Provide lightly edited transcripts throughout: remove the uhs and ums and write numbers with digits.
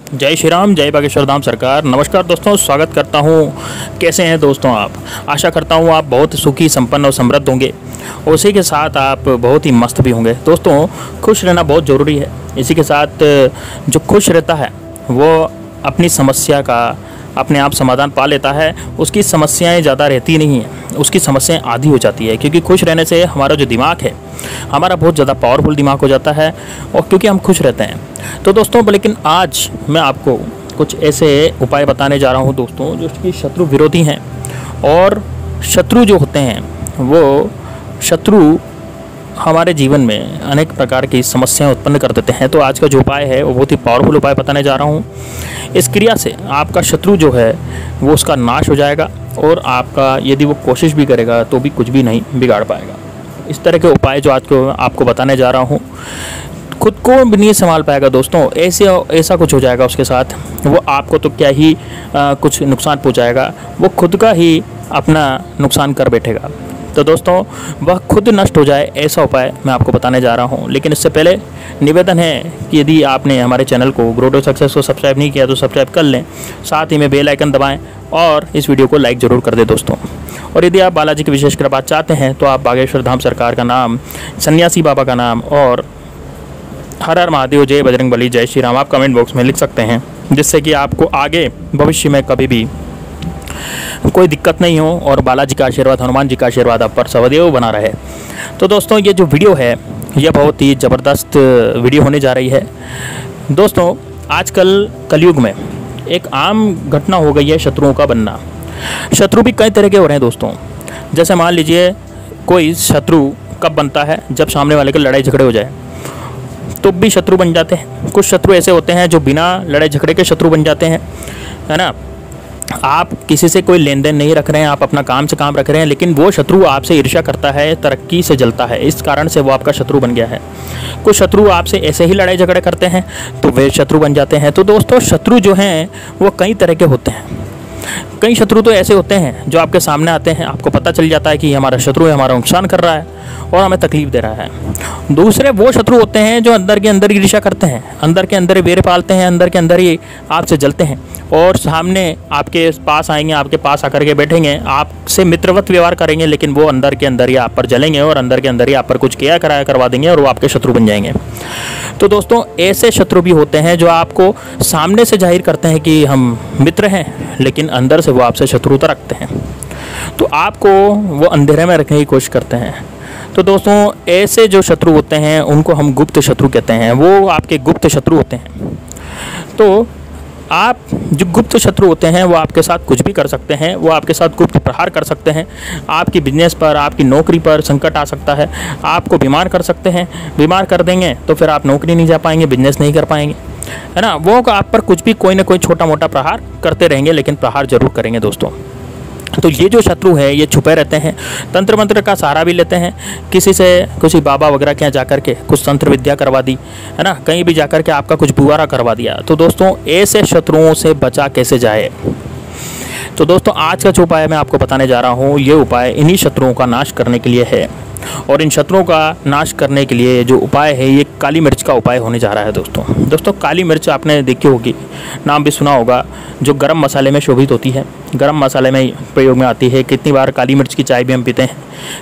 जय श्री राम, जय बागेश्वर धाम सरकार। नमस्कार दोस्तों, स्वागत करता हूं। कैसे हैं दोस्तों आप? आशा करता हूं आप बहुत सुखी, संपन्न और समृद्ध होंगे। उसी के साथ आप बहुत ही मस्त भी होंगे। दोस्तों, खुश रहना बहुत ज़रूरी है। इसी के साथ जो खुश रहता है वो अपनी समस्या का अपने आप समाधान पा लेता है। उसकी समस्याएं ज़्यादा रहती नहीं हैं, उसकी समस्याएं आधी हो जाती है। क्योंकि खुश रहने से हमारा जो दिमाग है, हमारा बहुत ज़्यादा पावरफुल दिमाग हो जाता है, और क्योंकि हम खुश रहते हैं। तो दोस्तों, लेकिन आज मैं आपको कुछ ऐसे उपाय बताने जा रहा हूँ दोस्तों, जो कि शत्रु विरोधी हैं। और शत्रु जो होते हैं वो शत्रु हमारे जीवन में अनेक प्रकार की समस्याएं उत्पन्न कर देते हैं। तो आज का जो उपाय है वो बहुत ही पावरफुल उपाय बताने जा रहा हूँ। इस क्रिया से आपका शत्रु जो है वो उसका नाश हो जाएगा, और आपका यदि वो कोशिश भी करेगा तो भी कुछ भी नहीं बिगाड़ पाएगा। इस तरह के उपाय जो आज को आपको बताने जा रहा हूँ, खुद को भी नहीं संभाल पाएगा दोस्तों। ऐसा कुछ हो जाएगा उसके साथ, वो आपको तो क्या ही कुछ नुकसान पहुँचाएगा, वो खुद का ही अपना नुकसान कर बैठेगा। तो दोस्तों, वह खुद नष्ट हो जाए, ऐसा उपाय मैं आपको बताने जा रहा हूं। लेकिन इससे पहले निवेदन है कि यदि आपने हमारे चैनल को ग्रो टू सक्सेस को सब्सक्राइब नहीं किया तो सब्सक्राइब कर लें, साथ ही में बेल आइकन दबाएं और इस वीडियो को लाइक ज़रूर कर दें दोस्तों। और यदि आप बालाजी की विशेषकर बात चाहते हैं तो आप बागेश्वर धाम सरकार का नाम, सन्यासी बाबा का नाम और हर हर महादेव, जय बजरंगबली, जय श्री राम आप कमेंट बॉक्स में लिख सकते हैं, जिससे कि आपको आगे भविष्य में कभी भी कोई दिक्कत नहीं हो और बालाजी का आशीर्वाद, हनुमान जी का आशीर्वाद आप पर सदैव बना रहे। तो दोस्तों, ये जो वीडियो है यह बहुत ही ज़बरदस्त वीडियो होने जा रही है। दोस्तों, आजकल कलयुग में एक आम घटना हो गई है शत्रुओं का बनना। शत्रु भी कई तरह के हो रहे हैं दोस्तों। जैसे मान लीजिए, कोई शत्रु कब बनता है? जब सामने वाले के लड़ाई झगड़े हो जाए तो भी शत्रु बन जाते हैं। कुछ शत्रु ऐसे होते हैं जो बिना लड़ाई झगड़े के शत्रु बन जाते हैं, है ना। आप किसी से कोई लेन देन नहीं रख रहे हैं, आप अपना काम से काम रख रहे हैं, लेकिन वो शत्रु आपसे ईर्ष्या करता है, तरक्की से जलता है, इस कारण से वो आपका शत्रु बन गया है। कुछ शत्रु आपसे ऐसे ही लड़ाई झगड़े करते हैं तो वे शत्रु बन जाते हैं। तो दोस्तों, शत्रु जो हैं वो कई तरह के होते हैं। कई शत्रु तो ऐसे होते हैं जो आपके सामने आते हैं, आपको पता चल जाता है कि हमारा शत्रु है, हमारा नुकसान कर रहा है और हमें तकलीफ दे रहा है। दूसरे वो शत्रु होते हैं जो अंदर के अंदर ईर्ष्या करते हैं, अंदर के अंदर ही वेर पालते हैं, अंदर के अंदर ही आपसे जलते हैं और सामने आपके पास आएंगे, आपके पास आकर के बैठेंगे, आपसे मित्रवत व्यवहार करेंगे, लेकिन वो अंदर के अंदर ही आप पर जलेंगे और अंदर के अंदर ही आप पर कुछ किया कराया करवा देंगे और वो आपके शत्रु बन जाएंगे। तो दोस्तों, ऐसे शत्रु भी होते हैं जो आपको सामने से जाहिर करते हैं कि हम मित्र हैं, लेकिन अंदर से वो आपसे शत्रुता रखते हैं। तो आपको वो अंधेरे में रखने की कोशिश करते हैं। तो दोस्तों, ऐसे जो शत्रु होते हैं उनको हम गुप्त शत्रु कहते हैं। वो आपके गुप्त शत्रु होते हैं। तो आप जो गुप्त शत्रु होते हैं वो आपके साथ कुछ भी कर सकते हैं, वो आपके साथ गुप्त प्रहार कर सकते हैं। आपकी बिजनेस पर, आपकी नौकरी पर संकट आ सकता है, आपको बीमार कर सकते हैं। बीमार कर देंगे तो फिर आप नौकरी नहीं जा पाएंगे, बिजनेस नहीं कर पाएंगे, है ना। वो आप पर कुछ भी कोई ना कोई छोटा मोटा प्रहार करते रहेंगे, लेकिन प्रहार जरूर करेंगे दोस्तों। तो ये जो शत्रु है ये छुपे रहते हैं। तंत्र मंत्र का सहारा भी लेते हैं, किसी बाबा वगैरह के यहाँ जाकर के कुछ तंत्र विद्या करवा दी, है ना, कहीं भी जाकर के आपका कुछ बुआरा करवा दिया। तो दोस्तों, ऐसे शत्रुओं से बचा कैसे जाए? तो दोस्तों, आज का जो उपाय मैं आपको बताने जा रहा हूँ, ये उपाय इन्हीं शत्रुओं का नाश करने के लिए है। और इन शत्रुओं का नाश करने के लिए जो उपाय है ये काली मिर्च का उपाय होने जा रहा है दोस्तों। काली मिर्च आपने देखी होगी, नाम भी सुना होगा, जो गरम मसाले में शोभित होती है, गरम मसाले में प्रयोग में आती है। कितनी बार काली मिर्च की चाय भी हम पीते हैं।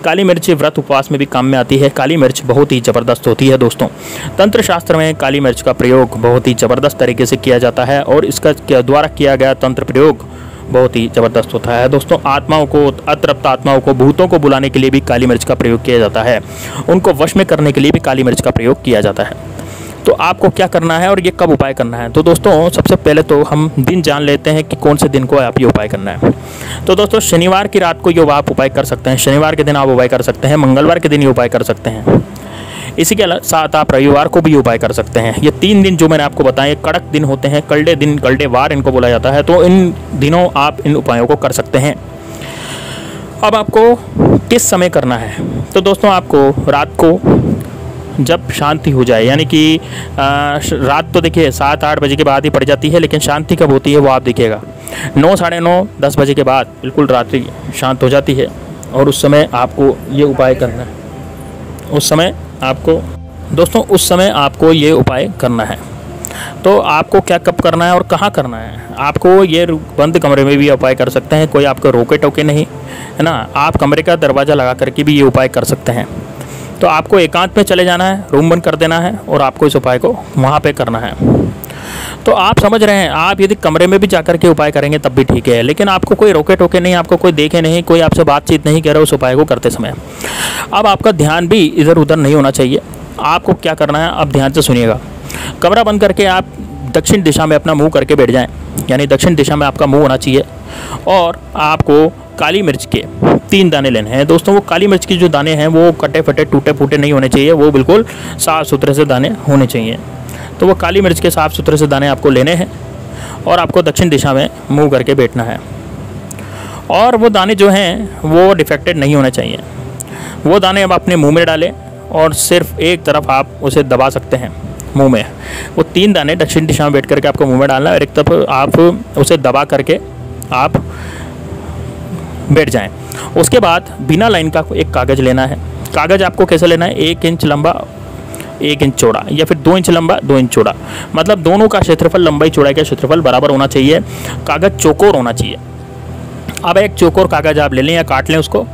काली मिर्च व्रत उपवास में भी काम में आती है। काली मिर्च बहुत ही ज़बरदस्त होती है दोस्तों। तंत्र शास्त्र में काली मिर्च का प्रयोग बहुत ही ज़बरदस्त तरीके से किया जाता है और इसका द्वारा किया गया तंत्र प्रयोग बहुत ही ज़बरदस्त होता है दोस्तों। आत्माओं को, अतृप्त आत्माओं को, भूतों को बुलाने के लिए भी काली मिर्च का प्रयोग किया जाता है। उनको वश में करने के लिए भी काली मिर्च का प्रयोग किया जाता है। तो आपको क्या करना है और ये कब उपाय करना है? तो दोस्तों, सबसे पहले तो हम दिन जान लेते हैं कि कौन से दिन को आप ये उपाय करना है। तो दोस्तों, शनिवार की रात को ये आप उपाय कर सकते हैं। शनिवार के दिन आप उपाय कर सकते हैं, मंगलवार के दिन ये उपाय कर सकते हैं। इसी के साथ आप रविवार को भी उपाय कर सकते हैं। ये 3 दिन जो मैंने आपको बताए कड़क दिन होते हैं, कल्डे दिन, कल्डे वार इनको बोला जाता है। तो इन दिनों आप इन उपायों को कर सकते हैं। अब आपको किस समय करना है? तो दोस्तों, आपको रात को जब शांति हो जाए, यानी कि रात तो देखिए 7-8 बजे के बाद ही पड़ जाती है, लेकिन शांति कब होती है वो आप देखिएगा। 9, साढ़े 9, 10 बजे के बाद बिल्कुल रात्रि शांत हो जाती है और उस समय आपको ये उपाय करना है। उस समय आपको ये उपाय करना है। तो आपको क्या कब करना है और कहाँ करना है, आपको ये बंद कमरे में भी उपाय कर सकते हैं, कोई आपको रोके टोके नहीं, है ना। आप कमरे का दरवाज़ा लगा करके भी ये उपाय कर सकते हैं। तो आपको एकांत में चले जाना है, रूम बंद कर देना है और आपको इस उपाय को वहाँ पे करना है। तो आप समझ रहे हैं, आप यदि कमरे में भी जाकर के उपाय करेंगे तब भी ठीक है, लेकिन आपको कोई रोके टोके नहीं, आपको कोई देखे नहीं, कोई आपसे बातचीत नहीं कर रहा उस उपाय को करते समय। अब आपका ध्यान भी इधर उधर नहीं होना चाहिए। आपको क्या करना है, अब ध्यान से सुनिएगा। कमरा बंद करके आप दक्षिण दिशा में अपना मुंह करके बैठ जाएं, यानी दक्षिण दिशा में आपका मुंह होना चाहिए। और आपको काली मिर्च के 3 दाने लेने हैं दोस्तों। वो काली मिर्च के जो दाने हैं वो कटे फटे टूटे फूटे नहीं होने चाहिए, वो बिल्कुल साफ़ सुथरे से दाने होने चाहिए। तो वो काली मिर्च के साफ़ सुथरे से दाने आपको लेने हैं और आपको दक्षिण दिशा में मुंह करके बैठना है। और वो दाने जो हैं वो डिफेक्टेड नहीं होने चाहिए। वो दाने अब अपने मुंह में डालें और सिर्फ एक तरफ आप उसे दबा सकते हैं मुंह में। वो 3 दाने दक्षिण दिशा में बैठ करके आपको मुंह में डालना है और एक तरफ आप उसे दबा करके आप बैठ जाएं। उसके बाद बिना लाइन का एक कागज़ लेना है। कागज़ आपको कैसे लेना है, 1 इंच लंबा 1 इंच चौड़ा, या फिर 2 इंच लंबा 2 इंच चौड़ा, मतलब दोनों का क्षेत्रफल, लंबाई चौड़ाई का क्षेत्रफल बराबर होना चाहिए। कागज़ चौकोर होना चाहिए। अब एक चौकोर कागज़ आप ले लें या काट लें उसको।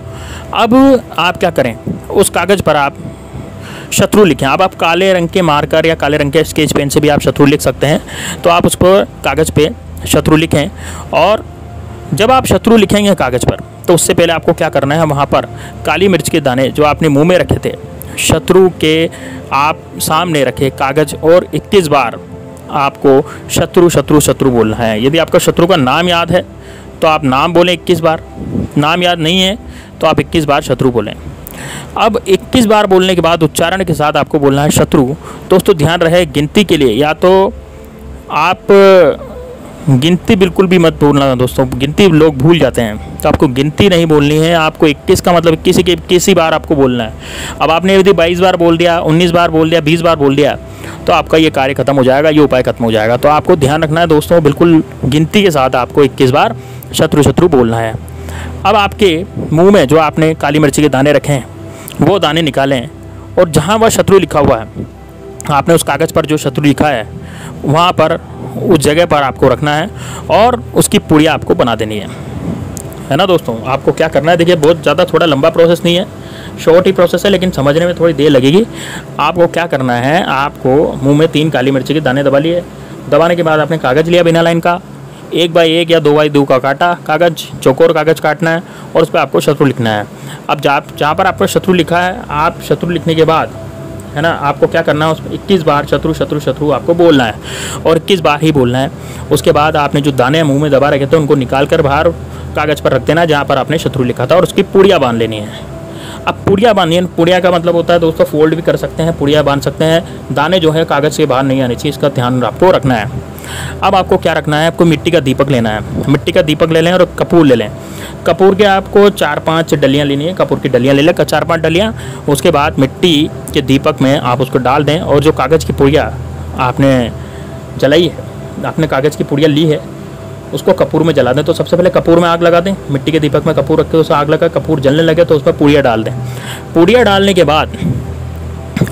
अब आप क्या करें, उस कागज़ पर आप शत्रु लिखें। अब आप काले रंग के मार्कर या काले रंग के स्केच पेन से भी आप शत्रु लिख सकते हैं। तो आप उस पर कागज़ पे शत्रु लिखें। और जब आप शत्रु लिखेंगे कागज़ पर, तो उससे पहले आपको क्या करना है, वहाँ पर काली मिर्च के दाने जो आपने मुंह में रखे थे, शत्रु के आप सामने रखे कागज़ और 21 बार आपको शत्रु शत्रु शत्रु बोलना है। यदि आपका शत्रु का नाम याद है तो आप नाम बोलें 21 बार, नाम याद नहीं है तो आप 21 बार शत्रु बोलें। अब 21 बार बोलने के बाद उच्चारण के साथ आपको बोलना है शत्रु। दोस्तों ध्यान रहे, गिनती के लिए या तो आप गिनती बिल्कुल भी मत बोलना दोस्तों, गिनती लोग भूल जाते हैं। तो आपको गिनती नहीं बोलनी है, आपको 21 का मतलब 21 बार आपको बोलना है। अब आपने यदि 22 बार बोल दिया, 19 बार बोल दिया, 20 बार बोल दिया, तो आपका ये कार्य खत्म हो जाएगा, ये उपाय खत्म हो जाएगा। तो आपको ध्यान रखना है दोस्तों, बिल्कुल गिनती के साथ आपको 21 बार शत्रु शत्रु बोलना है। अब आपके मुँह में जो आपने काली मिर्ची के दाने रखे हैं वो दाने निकालें और जहाँ वह शत्रु लिखा हुआ है, आपने उस कागज़ पर जो शत्रु लिखा है वहाँ पर उस जगह पर आपको रखना है और उसकी पुड़िया आपको बना देनी है ना दोस्तों। आपको क्या करना है, देखिए बहुत ज़्यादा थोड़ा लंबा प्रोसेस नहीं है, शॉर्ट ही प्रोसेस है, लेकिन समझने में थोड़ी देर लगेगी। आपको क्या करना है, आपको मुंह में 3 काली मिर्ची के दाने दबा लिए। दबाने के बाद आपने कागज़ लिया बिना लाइन का, 1 बाई 1 या 2 बाई 2 का काटा कागज़, चौकोर कागज़ काटना है और उस पर आपको शत्रु लिखना है। अब जहाँ पर आपको शत्रु लिखा है, आप शत्रु लिखने के बाद, है ना, आपको क्या करना है, उसमें 21 बार शत्रु शत्रु शत्रु आपको बोलना है और 21 बार ही बोलना है। उसके बाद आपने जो दाने मुंह में दबा रखे थे उनको निकाल कर बाहर कागज़ पर रख देना जहाँ पर आपने शत्रु लिखा था और उसकी पुड़िया बांध लेनी है। अब पुड़िया बांधिए, पुड़िया का मतलब होता है दोस्तों फोल्ड भी कर सकते हैं, पुड़िया बांध सकते हैं। दाने जो है कागज़ से बाहर नहीं आने चाहिए, इसका ध्यान आपको रखना है। अब आपको क्या रखना है, आपको मिट्टी का दीपक लेना है। मिट्टी का दीपक ले लें और कपूर ले लें। कपूर के आपको 4-5 डलियाँ लेनी है, कपूर की डलियाँ ले लें, 4-5 डलियाँ। उसके बाद मिट्टी के दीपक में आप उसको डाल दें और जो कागज़ की पुड़िया आपने जलाई है, आपने कागज़ की पुड़िया ली है, उसको कपूर में जला दें। तो सबसे पहले कपूर में आग लगा दें, मिट्टी के दीपक में कपूर रख के उसे आग लगा, कपूर जलने लगे तो उस पर पुड़िया डाल दें। पुड़िया डालने के बाद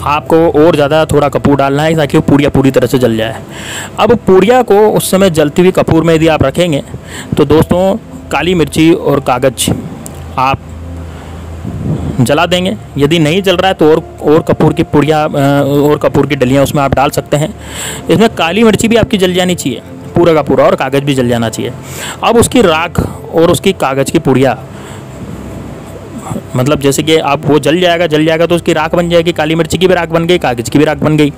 आपको और ज़्यादा थोड़ा कपूर डालना है ताकि वो पुड़िया पूरी तरह से जल जाए। अब पुड़िया को उस समय जलती हुई कपूर में यदि आप रखेंगे तो दोस्तों काली मिर्ची और कागज़ आप जला देंगे। यदि नहीं जल रहा है तो और कपूर की पुड़िया और कपूर की डलियाँ उसमें आप डाल सकते हैं। इसमें काली मिर्ची भी आपकी जल जानी चाहिए पूरा का पूरा और कागज़ भी जल जाना चाहिए। अब उसकी राख और उसकी कागज़ की पुड़िया, मतलब जैसे कि आप वो जल जाएगा तो उसकी राख बन जाएगी, काली मिर्ची की भी राख बन गई, कागज़ की भी राख बन गई।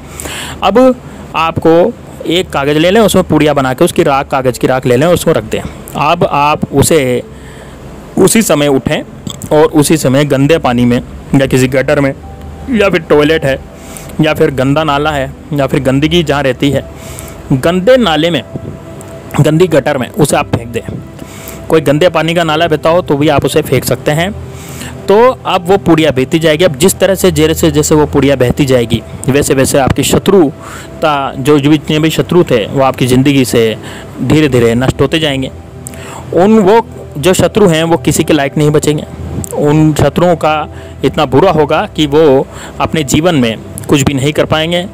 अब आपको एक कागज़ ले लें, उसमें पुड़िया बना के उसकी राख, कागज़ की राख ले लें, उसको रख दें। अब आप उसे उसी समय उठें और उसी समय गंदे पानी में या किसी गटर में या फिर टॉयलेट है या फिर गंदा नाला है या फिर गंदगी जहाँ रहती है, गंदे नाले में, गंदी गटर में उसे आप फेंक दें। कोई गंदे पानी का नाला बहता हो तो भी आप उसे फेंक सकते हैं। तो अब वो पुड़िया बहती जाएगी। अब जिस तरह से जैसे वो पुड़िया बहती जाएगी वैसे वैसे आपकी शत्रुता, जो जितने भी शत्रु थे वो आपकी ज़िंदगी से धीरे धीरे नष्ट होते जाएंगे। वो जो शत्रु हैं वो किसी के लायक नहीं बचेंगे। उन शत्रुओं का इतना बुरा होगा कि वो अपने जीवन में कुछ भी नहीं कर पाएंगे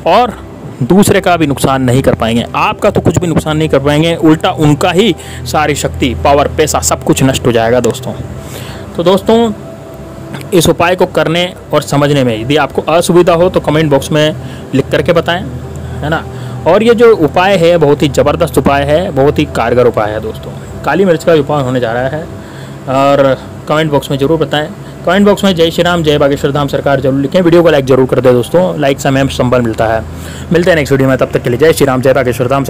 और दूसरे का भी नुकसान नहीं कर पाएंगे। आपका तो कुछ भी नुकसान नहीं कर पाएंगे, उल्टा उनका ही सारी शक्ति, पावर, पैसा सब कुछ नष्ट हो जाएगा दोस्तों। तो दोस्तों इस उपाय को करने और समझने में यदि आपको असुविधा हो तो कमेंट बॉक्स में लिख करके बताएं, है ना। और ये जो उपाय है बहुत ही ज़बरदस्त उपाय है, बहुत ही कारगर उपाय है दोस्तों। काली मिर्च का उपाय होने जा रहा है और कमेंट बॉक्स में ज़रूर बताएं। कमेंट बॉक्स में जय श्री राम, जय बागेश्वर धाम सरकार जरूर लिखें। वीडियो को लाइक जरूर कर दें दोस्तों, लाइक से हमें संबल मिलता है। मिलते हैं नेक्स्ट वीडियो में, तब तक के लिए जय श्री राम, जय बागेश्वर धाम।